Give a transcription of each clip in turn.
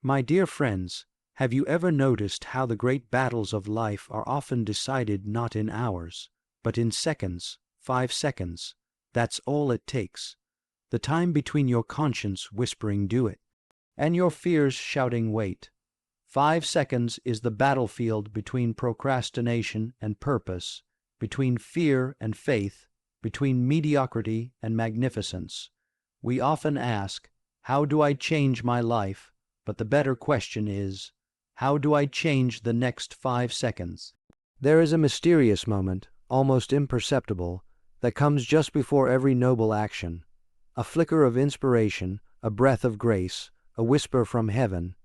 My dear friends, have you ever noticed how the great battles of life are often decided not in hours, but in seconds, 5 seconds? That's all it takes. The time between your conscience whispering "do it" and your fears shouting "wait." 5 seconds is the battlefield between procrastination and purpose, between fear and faith, between mediocrity and magnificence. We often ask, "How do I change my life?" But the better question is, how do I change the next 5 seconds? There is a mysterious moment, almost imperceptible, that comes just before every noble action. A flicker of inspiration, a breath of grace, a whisper from heaven.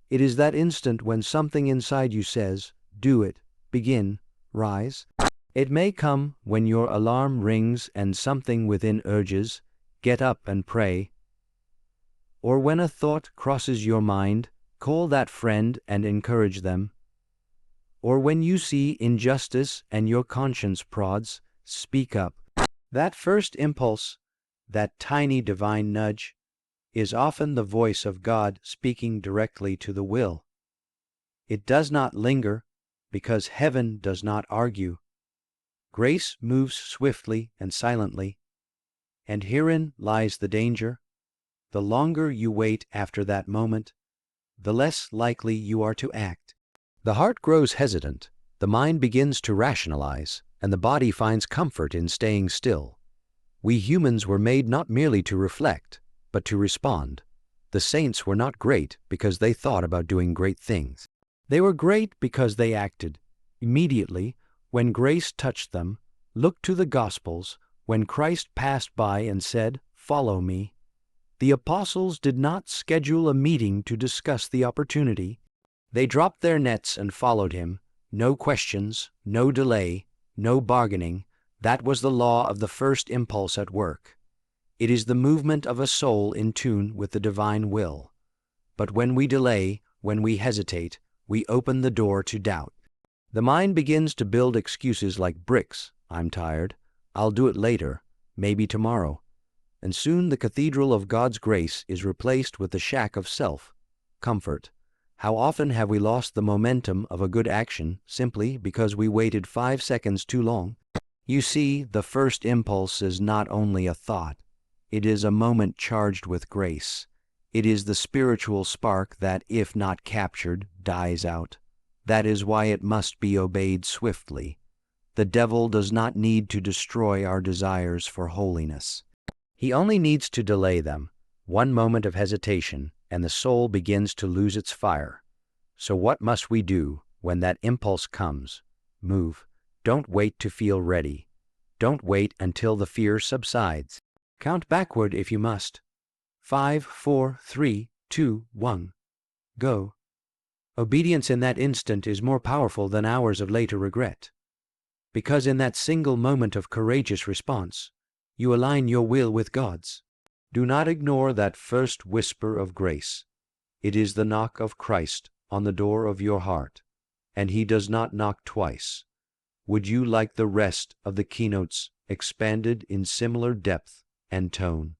It is that instant when something inside you says, "Do it, begin, rise." It may come when your alarm rings and something within urges, "Get up and pray." Or when a thought crosses your mind, call that friend and encourage them. Or when you see injustice and your conscience prods, speak up. That first impulse, that tiny divine nudge, is often the voice of God speaking directly to the will. It does not linger, because heaven does not argue. Grace moves swiftly and silently, and herein lies the danger. The longer you wait after that moment, the less likely you are to act. The heart grows hesitant, the mind begins to rationalize, and the body finds comfort in staying still. We humans were made not merely to reflect, but to respond. The saints were not great because they thought about doing great things. They were great because they acted. Immediately, when grace touched them, look to the Gospels, when Christ passed by and said, "Follow me." The apostles did not schedule a meeting to discuss the opportunity. They dropped their nets and followed him. No questions, no delay, no bargaining. That was the law of the first impulse at work. It is the movement of a soul in tune with the divine will. But when we delay, when we hesitate, we open the door to doubt. The mind begins to build excuses like bricks. "I'm tired. I'll do it later, maybe tomorrow." And soon the cathedral of God's grace is replaced with the shack of self-comfort. How often have we lost the momentum of a good action simply because we waited 5 seconds too long? You see, the first impulse is not only a thought. It is a moment charged with grace. It is the spiritual spark that, if not captured, dies out. That is why it must be obeyed swiftly. The devil does not need to destroy our desires for holiness. He only needs to delay them. One moment of hesitation, and the soul begins to lose its fire. So what must we do when that impulse comes? Move. Don't wait to feel ready. Don't wait until the fear subsides. Count backward if you must. 5, 4, 3, 2, 1. Go. Obedience in that instant is more powerful than hours of later regret. Because in that single moment of courageous response, you align your will with God's. Do not ignore that first whisper of grace. It is the knock of Christ on the door of your heart, and he does not knock twice. Would you like the rest of the keynotes expanded in similar depth and tone?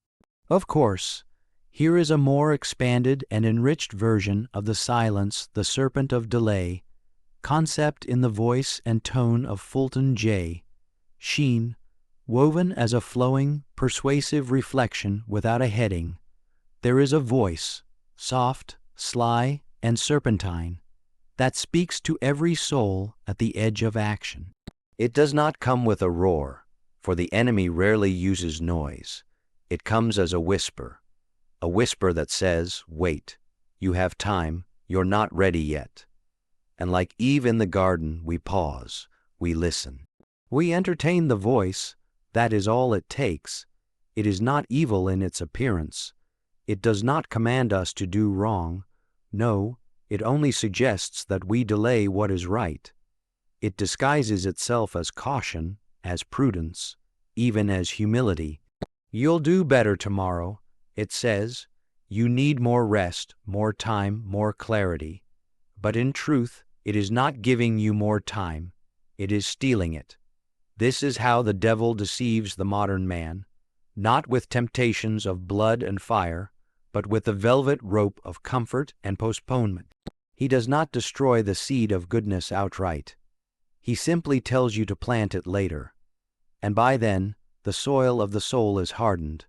Of course, here is a more expanded and enriched version of the silence, the serpent of delay, concept in the voice and tone of Fulton J. Sheen, woven as a flowing, persuasive reflection without a heading. There is a voice, soft, sly, and serpentine, that speaks to every soul at the edge of action. It does not come with a roar, for the enemy rarely uses noise. It comes as a whisper that says, "Wait, you have time, you're not ready yet." And like Eve in the garden, we pause, we listen. We entertain the voice. That is all it takes. It is not evil in its appearance. It does not command us to do wrong. No, it only suggests that we delay what is right. It disguises itself as caution, as prudence, even as humility. "You'll do better tomorrow," it says. "You need more rest, more time, more clarity." But in truth, it is not giving you more time. It is stealing it. This is how the devil deceives the modern man, not with temptations of blood and fire, but with the velvet rope of comfort and postponement. He does not destroy the seed of goodness outright. He simply tells you to plant it later. And by then, the soil of the soul is hardened,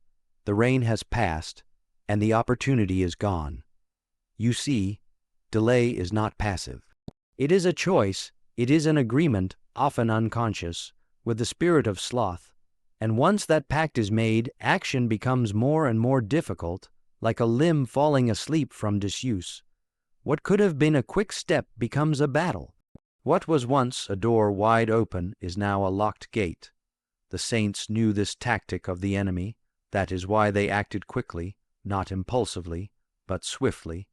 the rain has passed, and the opportunity is gone. You see, delay is not passive. It is a choice, it is an agreement, often unconscious, with the spirit of sloth. And once that pact is made, action becomes more and more difficult, like a limb falling asleep from disuse. What could have been a quick step becomes a battle. What was once a door wide open is now a locked gate. The saints knew this tactic of the enemy. That is why they acted quickly, not impulsively, but swiftly.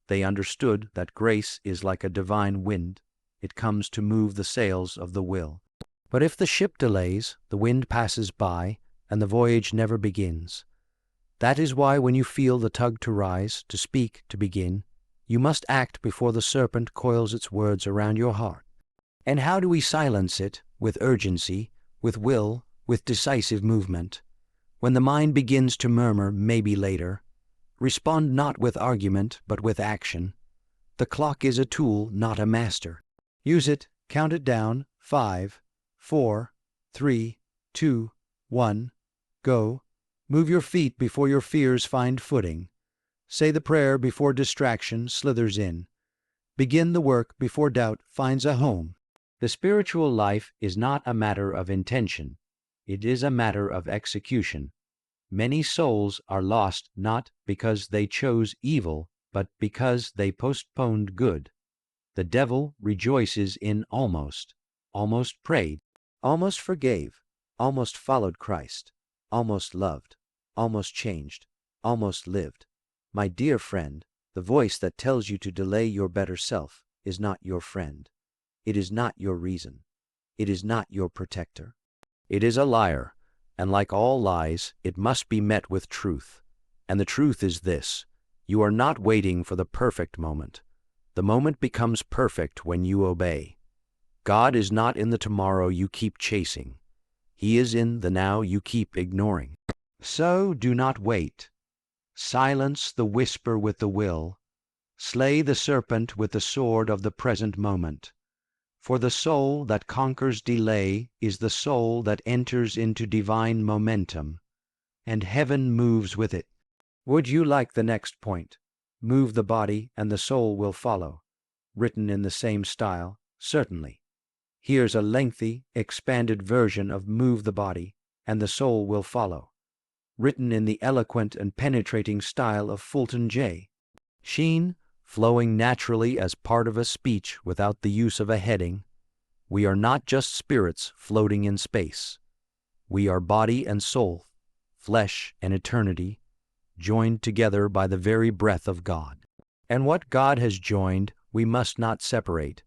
They understood that grace is like a divine wind. It comes to move the sails of the will. But if the ship delays, the wind passes by, and the voyage never begins. That is why when you feel the tug to rise, to speak, to begin, you must act before the serpent coils its words around your heart. And how do we silence it? With urgency, with will, with decisive movement. When the mind begins to murmur, maybe later, respond not with argument, but with action. The clock is a tool, not a master. Use it, count it down, 5, 4, 3, 2, 1, go. Move your feet before your fears find footing. Say the prayer before distraction slithers in. Begin the work before doubt finds a home. The spiritual life is not a matter of intention. It is a matter of execution. Many souls are lost not because they chose evil, but because they postponed good. The devil rejoices in almost prayed, almost forgave, almost followed Christ, almost loved, almost changed, almost lived. My dear friend, the voice that tells you to delay your better self is not your friend. It is not your reason. It is not your protector. It is a liar, and like all lies, it must be met with truth. And the truth is this: you are not waiting for the perfect moment. The moment becomes perfect when you obey. God is not in the tomorrow you keep chasing. He is in the now you keep ignoring. So do not wait. Silence the whisper with the will. Slay the serpent with the sword of the present moment. For the soul that conquers delay is the soul that enters into divine momentum, and heaven moves with it. Would you like the next point? Move the body and the soul will follow. Written in the same style, certainly. Here's a lengthy, expanded version of Move the Body and the Soul Will Follow, written in the eloquent and penetrating style of Fulton J. Sheen, flowing naturally as part of a speech without the use of a heading. We are not just spirits floating in space. We are body and soul, flesh and eternity, joined together by the very breath of God. And what God has joined, we must not separate.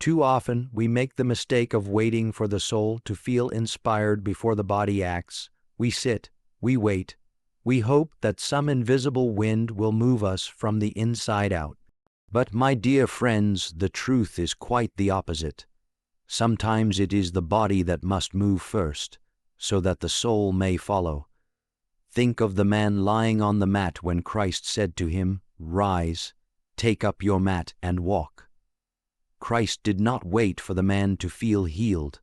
Too often we make the mistake of waiting for the soul to feel inspired before the body acts. We sit, we wait, we hope that some invisible wind will move us from the inside out. But my dear friends, the truth is quite the opposite. Sometimes it is the body that must move first, so that the soul may follow. Think of the man lying on the mat when Christ said to him, "Rise, take up your mat and walk." Christ did not wait for the man to feel healed.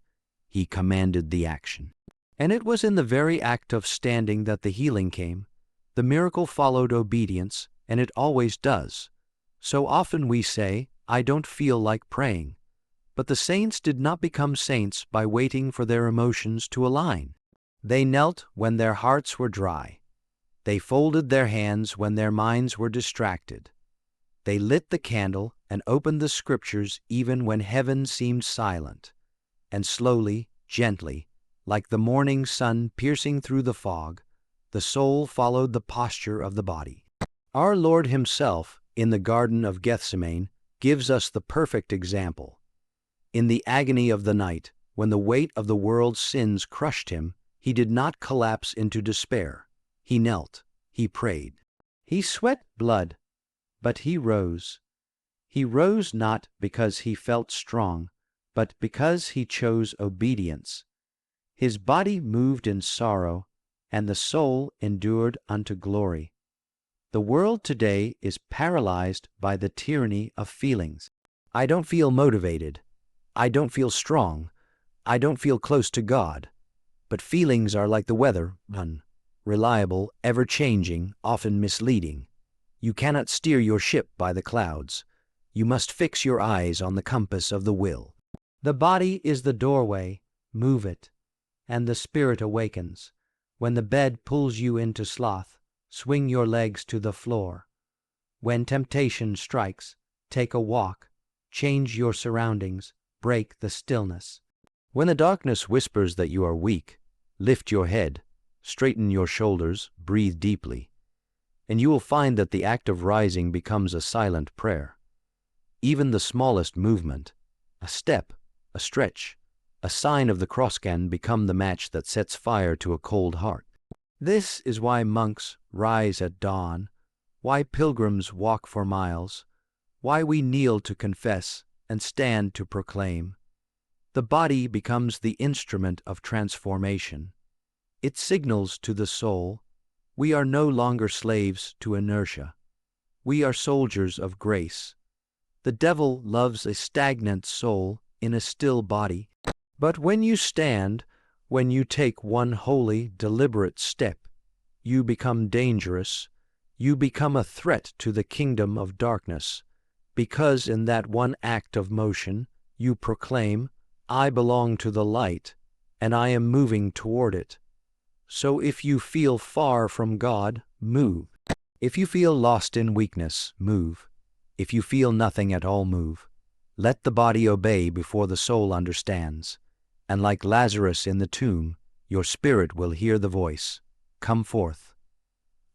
He commanded the action. And it was in the very act of standing that the healing came. The miracle followed obedience, and it always does. So often we say, "I don't feel like praying." But the saints did not become saints by waiting for their emotions to align. They knelt when their hearts were dry. They folded their hands when their minds were distracted. They lit the candle and opened the scriptures even when heaven seemed silent. And slowly, gently, like the morning sun piercing through the fog, the soul followed the posture of the body. Our Lord Himself, in the Garden of Gethsemane, gives us the perfect example. In the agony of the night, when the weight of the world's sins crushed Him, He did not collapse into despair. He knelt. He prayed. He sweat blood, but He rose. He rose not because He felt strong, but because He chose obedience. His body moved in sorrow, and the soul endured unto glory. The world today is paralyzed by the tyranny of feelings. I don't feel motivated. I don't feel strong. I don't feel close to God. But feelings are like the weather, unreliable, ever-changing, often misleading. You cannot steer your ship by the clouds. You must fix your eyes on the compass of the will. The body is the doorway, move it, and the spirit awakens. When the bed pulls you into sloth, swing your legs to the floor. When temptation strikes, take a walk, change your surroundings, break the stillness. When the darkness whispers that you are weak, lift your head, straighten your shoulders, breathe deeply, and you will find that the act of rising becomes a silent prayer. Even the smallest movement, a step, a stretch, a sign of the cross can become the match that sets fire to a cold heart. This is why monks rise at dawn, why pilgrims walk for miles, why we kneel to confess and stand to proclaim. The body becomes the instrument of transformation. It signals to the soul, we are no longer slaves to inertia. We are soldiers of grace. The devil loves a stagnant soul in a still body. But when you stand, when you take one holy, deliberate step, you become dangerous. You become a threat to the kingdom of darkness, because in that one act of motion, you proclaim, I belong to the light, and I am moving toward it. So if you feel far from God, move. If you feel lost in weakness, move. If you feel nothing at all, move. Let the body obey before the soul understands. And like Lazarus in the tomb, your spirit will hear the voice, come forth.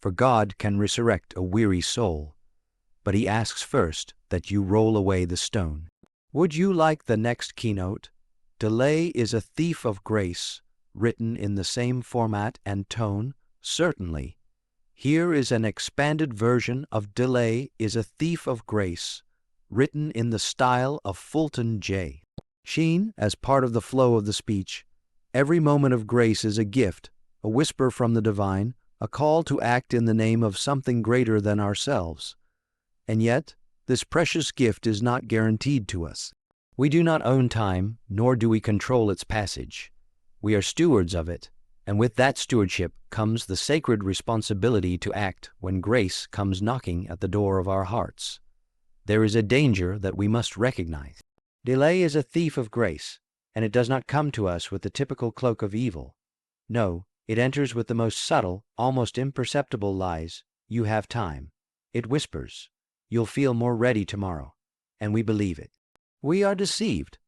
For God can resurrect a weary soul, but He asks first that you roll away the stone. Would you like the next keynote? Delay is a thief of grace, written in the same format and tone? Certainly. Here is an expanded version of Delay is a Thief of Grace, written in the style of Fulton J. Sheen, as part of the flow of the speech, every moment of grace is a gift, a whisper from the divine, a call to act in the name of something greater than ourselves. And yet, this precious gift is not guaranteed to us. We do not own time, nor do we control its passage. We are stewards of it, and with that stewardship comes the sacred responsibility to act when grace comes knocking at the door of our hearts. There is a danger that we must recognize. Delay is a thief of grace, and it does not come to us with the typical cloak of evil. No, it enters with the most subtle, almost imperceptible lies. You have time. It whispers, you'll feel more ready tomorrow, and we believe it. We are deceived,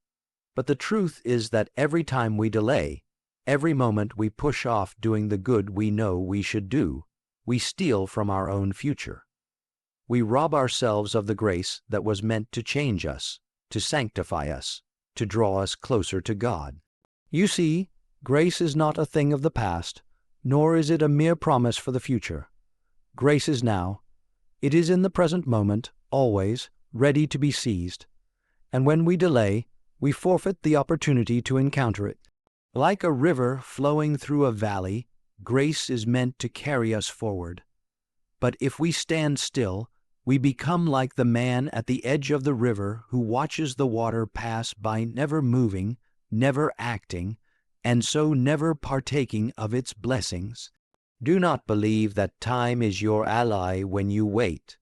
but the truth is that every time we delay, every moment we push off doing the good we know we should do, we steal from our own future. We rob ourselves of the grace that was meant to change us, to sanctify us, to draw us closer to God. You see, grace is not a thing of the past, nor is it a mere promise for the future. Grace is now. It is in the present moment, always, ready to be seized. And when we delay, we forfeit the opportunity to encounter it. Like a river flowing through a valley, grace is meant to carry us forward. But if we stand still, we become like the man at the edge of the river who watches the water pass by, never moving, never acting, and so never partaking of its blessings. Do not believe that time is your ally when you wait.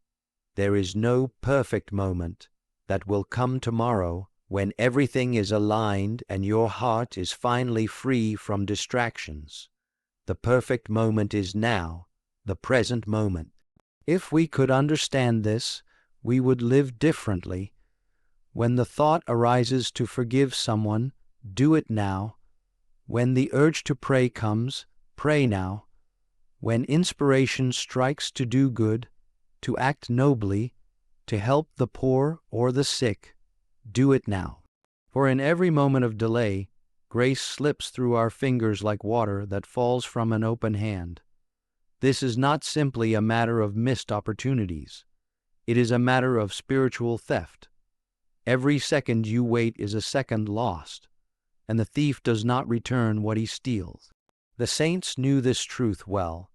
There is no perfect moment that will come tomorrow when everything is aligned and your heart is finally free from distractions. The perfect moment is now, the present moment. If we could understand this, we would live differently. When the thought arises to forgive someone, do it now. When the urge to pray comes, pray now. When inspiration strikes to do good, to act nobly, to help the poor or the sick, do it now. For in every moment of delay, grace slips through our fingers like water that falls from an open hand. This is not simply a matter of missed opportunities. It is a matter of spiritual theft. Every second you wait is a second lost, and the thief does not return what he steals. The saints knew this truth well.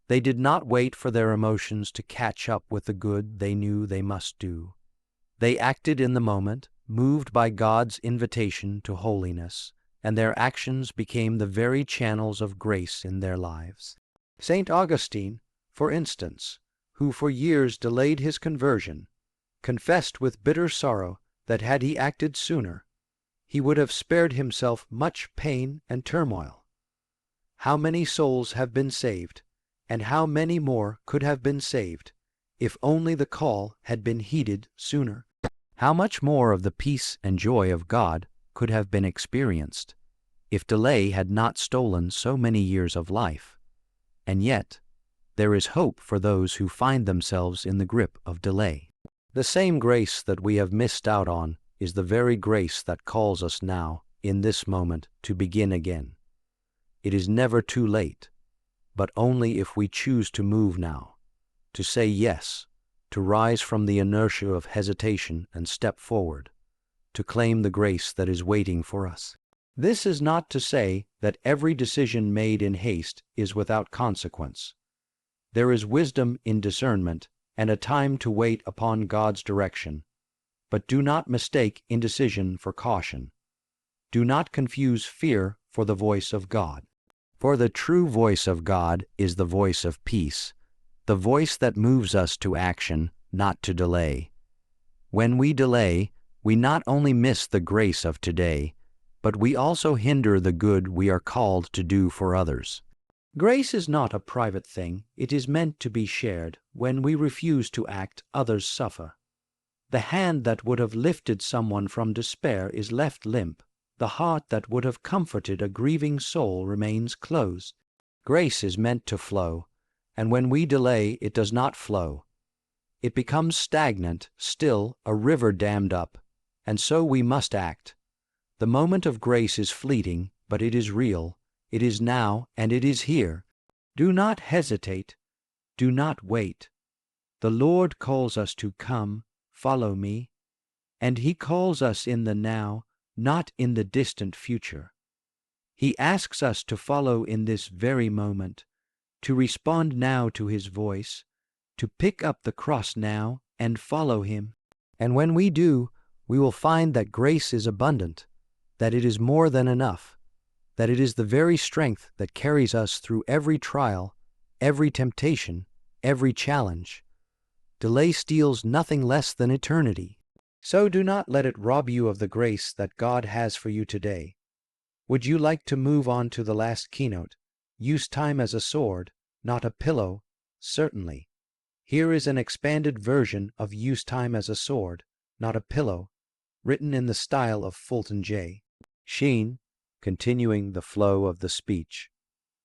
They did not wait for their emotions to catch up with the good they knew they must do. They acted in the moment, moved by God's invitation to holiness, and their actions became the very channels of grace in their lives. St. Augustine, for instance, who for years delayed his conversion, confessed with bitter sorrow that had he acted sooner, he would have spared himself much pain and turmoil. How many souls have been saved, and how many more could have been saved, if only the call had been heeded sooner? How much more of the peace and joy of God could have been experienced, if delay had not stolen so many years of life? And yet, there is hope for those who find themselves in the grip of delay. The same grace that we have missed out on is the very grace that calls us now, in this moment, to begin again. It is never too late, but only if we choose to move now, to say yes, to rise from the inertia of hesitation and step forward, to claim the grace that is waiting for us. This is not to say that every decision made in haste is without consequence. There is wisdom in discernment and a time to wait upon God's direction, but do not mistake indecision for caution. Do not confuse fear for the voice of God. For the true voice of God is the voice of peace, the voice that moves us to action, not to delay. When we delay, we not only miss the grace of today, but we also hinder the good we are called to do for others. Grace is not a private thing, it is meant to be shared. When we refuse to act, others suffer. The hand that would have lifted someone from despair is left limp. The heart that would have comforted a grieving soul remains closed. Grace is meant to flow, and when we delay, it does not flow. It becomes stagnant, still, a river dammed up, and so we must act. The moment of grace is fleeting, but it is real. It is now, and it is here. Do not hesitate. Do not wait. The Lord calls us to come, follow me, and He calls us in the now, not in the distant future. He asks us to follow in this very moment, to respond now to His voice, to pick up the cross now and follow Him. And when we do, we will find that grace is abundant, that it is more than enough, that it is the very strength that carries us through every trial, every temptation, every challenge. Delay steals nothing less than eternity. So do not let it rob you of the grace that God has for you today. Would you like to move on to the last keynote? Use time as a sword, not a pillow. Certainly. Here is an expanded version of Use Time as a Sword, Not a Pillow, written in the style of Fulton J. Sheen, continuing the flow of the speech.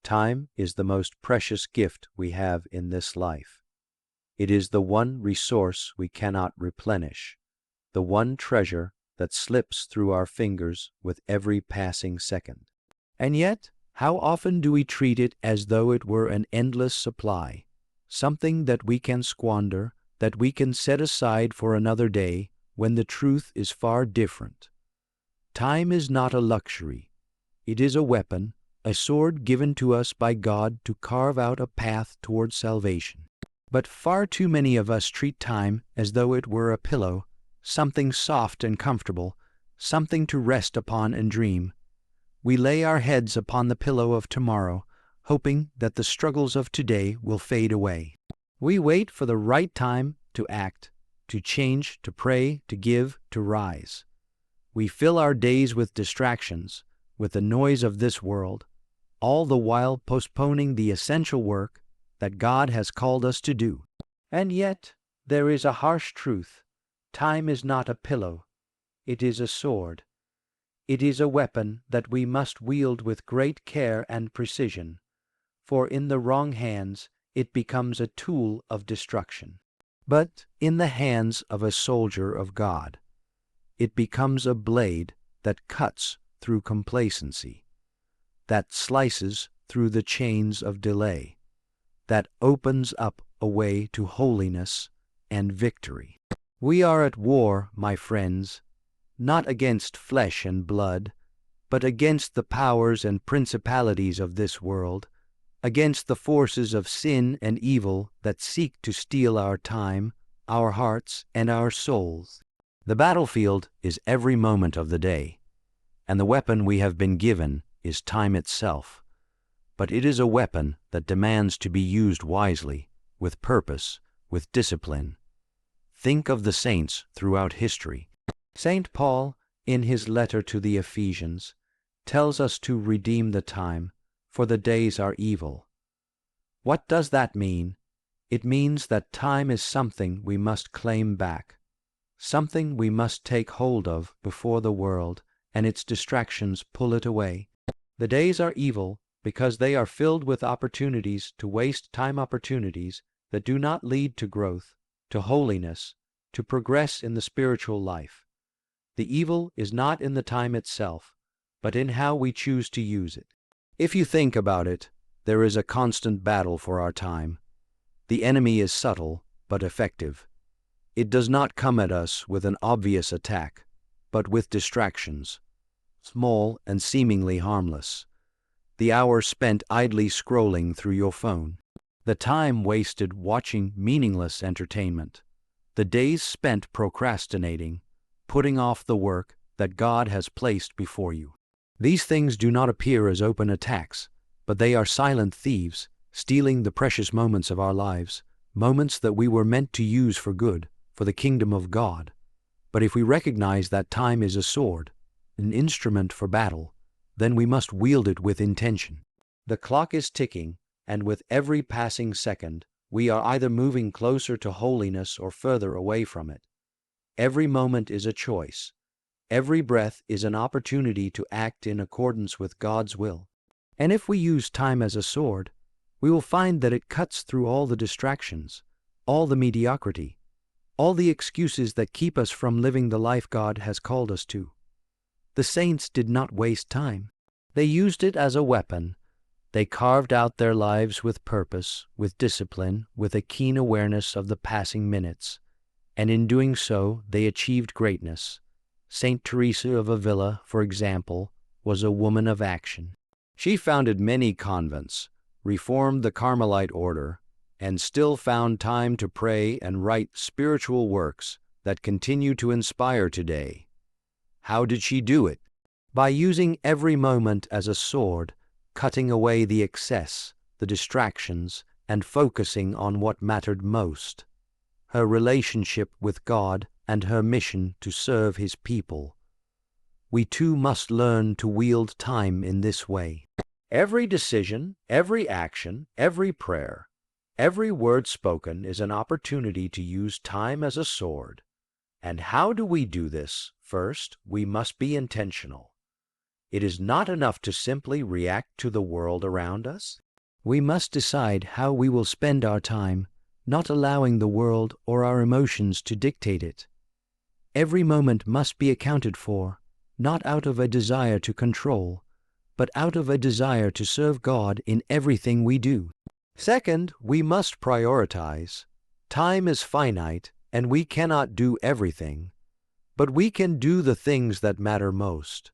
Time is the most precious gift we have in this life. It is the one resource we cannot replenish, the one treasure that slips through our fingers with every passing second. And yet, how often do we treat it as though it were an endless supply, something that we can squander, that we can set aside for another day, when the truth is far different. Time is not a luxury. It is a weapon, a sword given to us by God to carve out a path toward salvation. But far too many of us treat time as though it were a pillow, something soft and comfortable, something to rest upon and dream. We lay our heads upon the pillow of tomorrow, hoping that the struggles of today will fade away. We wait for the right time to act, to change, to pray, to give, to rise. We fill our days with distractions, with the noise of this world, all the while postponing the essential work that God has called us to do. And yet, there is a harsh truth. Time is not a pillow. It is a sword. It is a weapon that we must wield with great care and precision, for in the wrong hands it becomes a tool of destruction. But in the hands of a soldier of God, it becomes a blade that cuts through complacency, that slices through the chains of delay, that opens up a way to holiness and victory. We are at war, my friends, not against flesh and blood, but against the powers and principalities of this world, against the forces of sin and evil that seek to steal our time, our hearts, and our souls. The battlefield is every moment of the day, and the weapon we have been given is time itself. But it is a weapon that demands to be used wisely, with purpose, with discipline. Think of the saints throughout history. St. Paul, in his letter to the Ephesians, tells us to redeem the time, for the days are evil. What does that mean? It means that time is something we must claim back, something we must take hold of before the world and its distractions pull it away. The days are evil because they are filled with opportunities to waste time, opportunities that do not lead to growth, to holiness, to progress in the spiritual life. The evil is not in the time itself, but in how we choose to use it. If you think about it, there is a constant battle for our time. The enemy is subtle but effective. It does not come at us with an obvious attack, but with distractions, small and seemingly harmless. The hour spent idly scrolling through your phone, the time wasted watching meaningless entertainment, the days spent procrastinating, putting off the work that God has placed before you. These things do not appear as open attacks, but they are silent thieves, stealing the precious moments of our lives, moments that we were meant to use for good, for the kingdom of God. But if we recognize that time is a sword, an instrument for battle, then we must wield it with intention. The clock is ticking, and with every passing second, we are either moving closer to holiness or further away from it. Every moment is a choice. Every breath is an opportunity to act in accordance with God's will. And if we use time as a sword, we will find that it cuts through all the distractions, all the mediocrity, all the excuses that keep us from living the life God has called us to. The saints did not waste time. They used it as a weapon. They carved out their lives with purpose, with discipline, with a keen awareness of the passing minutes. And in doing so, they achieved greatness. Saint Teresa of Avila, for example, was a woman of action. She founded many convents, reformed the Carmelite order, and still found time to pray and write spiritual works that continue to inspire today. How did she do it? By using every moment as a sword, cutting away the excess, the distractions, and focusing on what mattered most: her relationship with God and her mission to serve His people. We too must learn to wield time in this way. Every decision, every action, every prayer, every word spoken is an opportunity to use time as a sword. And how do we do this? First, we must be intentional. It is not enough to simply react to the world around us. We must decide how we will spend our time, not allowing the world or our emotions to dictate it. Every moment must be accounted for, not out of a desire to control, but out of a desire to serve God in everything we do. Second, we must prioritize. Time is finite, and we cannot do everything, but we can do the things that matter most.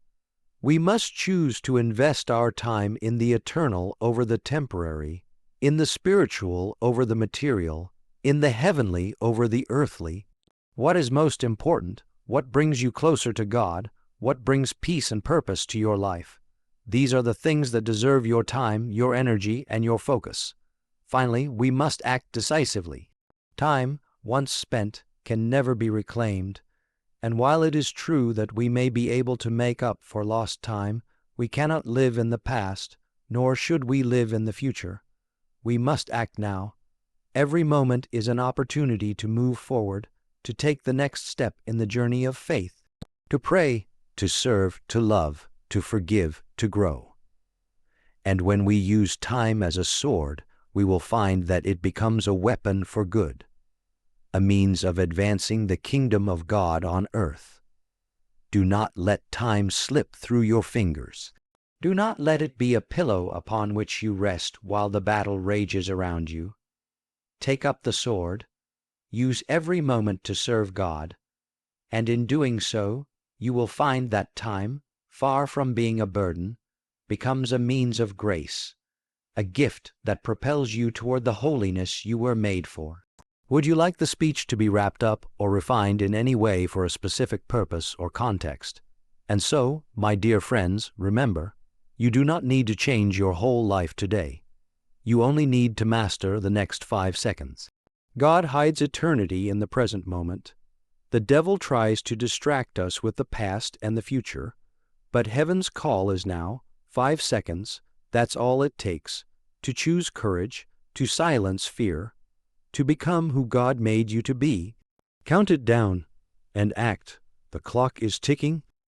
We must choose to invest our time in the eternal over the temporary, in the spiritual over the material, in the heavenly over the earthly. What is most important? What brings you closer to God? What brings peace and purpose to your life? These are the things that deserve your time, your energy, and your focus. Finally, we must act decisively. Time, once spent, can never be reclaimed, and while it is true that we may be able to make up for lost time, we cannot live in the past, nor should we live in the future. We must act now. Every moment is an opportunity to move forward, to take the next step in the journey of faith, to pray, to serve, to love, to forgive, to grow. And when we use time as a sword, we will find that it becomes a weapon for good, a means of advancing the kingdom of God on earth. Do not let time slip through your fingers. Do not let it be a pillow upon which you rest while the battle rages around you. Take up the sword, use every moment to serve God, and in doing so, you will find that time, far from being a burden, becomes a means of grace, a gift that propels you toward the holiness you were made for. Would you like the speech to be wrapped up or refined in any way for a specific purpose or context? And so, my dear friends, remember, you do not need to change your whole life today. You only need to master the next 5 seconds. God hides eternity in the present moment. The devil tries to distract us with the past and the future, but heaven's call is now 5 seconds, that's all it takes, to choose courage, to silence fear, to become who God made you to be. Count it down and act. The clock is ticking,